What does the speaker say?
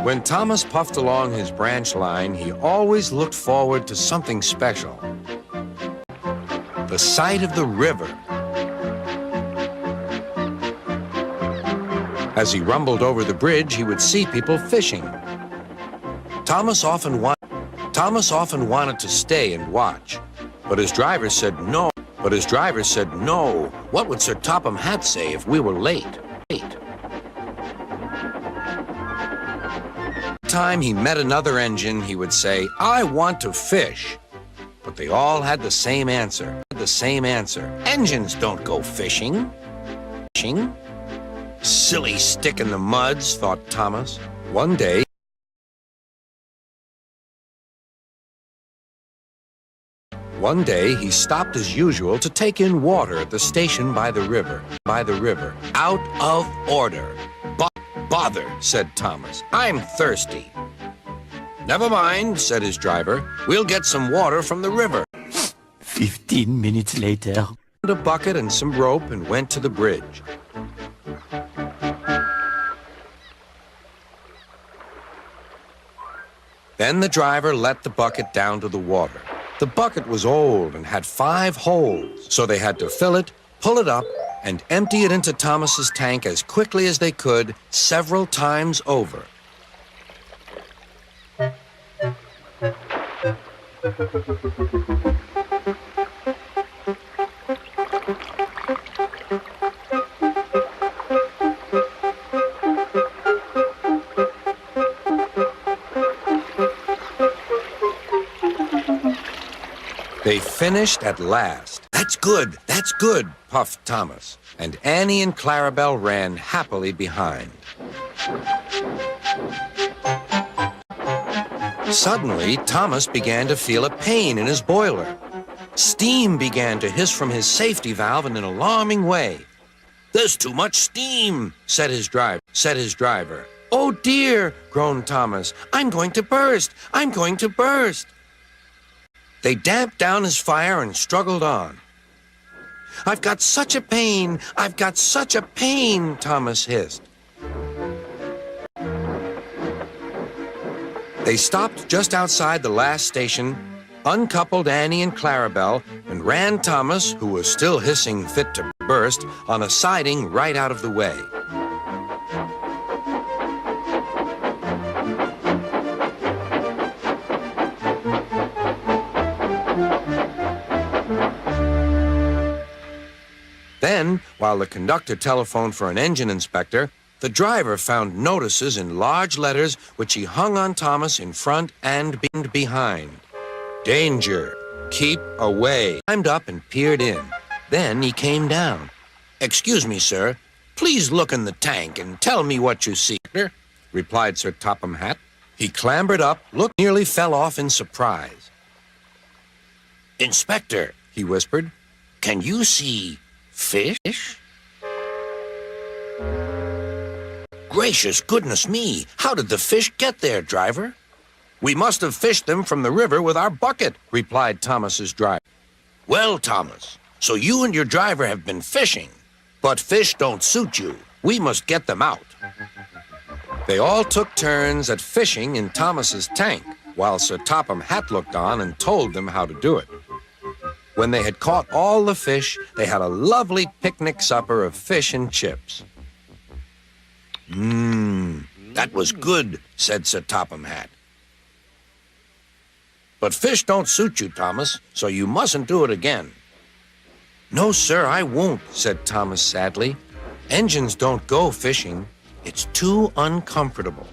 When Thomas puffed along his branch line, he always looked forward to something special. The sight of the river. As he rumbled over the bridge, he would see people fishing. Thomas often wanted to stay and watch, but his driver said no. What would Sir Topham Hatt say if we were late? Time he met another engine, he would say, "I want to fish." But they all had the same answer. Engines don't go fishing. Silly stick in the muds, thought Thomas. One day, he stopped as usual to take in water at the station by the river. Out of order. Bother, said Thomas. I'm thirsty. Never mind, said his driver. We'll get some water from the river. 15 minutes later. A bucket and some rope and went to the bridge. Then the driver let the bucket down to the water. The bucket was old and had 5 holes, so they had to fill it, pull it up, and empty it into Thomas's tank as quickly as they could, several times over. They finished at last. That's good, puffed Thomas, and Annie and Clarabelle ran happily behind. Suddenly, Thomas began to feel a pain in his boiler. Steam began to hiss from his safety valve in an alarming way. "There's too much steam," said his driver. "Oh dear," groaned Thomas. I'm going to burst. They damped down his fire and struggled on. I've got such a pain, Thomas hissed. They stopped just outside the last station, uncoupled Annie and Clarabelle, and ran Thomas, who was still hissing fit to burst, on a siding right out of the way. Then, while the conductor telephoned for an engine inspector, the driver found notices in large letters which he hung on Thomas in front and behind. Danger, keep away. He climbed up and peered in. Then he came down. Excuse me, sir. Please look in the tank and tell me what you see, replied Sir Topham Hatt. He clambered up, looked, nearly fell off in surprise. Inspector, he whispered, can you see fish? Gracious goodness me, how did the fish get there, driver? We must have fished them from the river with our bucket, replied Thomas's driver. Well, Thomas, so you and your driver have been fishing, but fish don't suit you. We must get them out. They all took turns at fishing in Thomas's tank, while Sir Topham Hatt looked on and told them how to do it. When they had caught all the fish, they had a lovely picnic supper of fish and chips. That was good, said Sir Topham Hatt. But fish don't suit you, Thomas, so you mustn't do it again. No, sir, I won't, said Thomas sadly. Engines don't go fishing. It's too uncomfortable.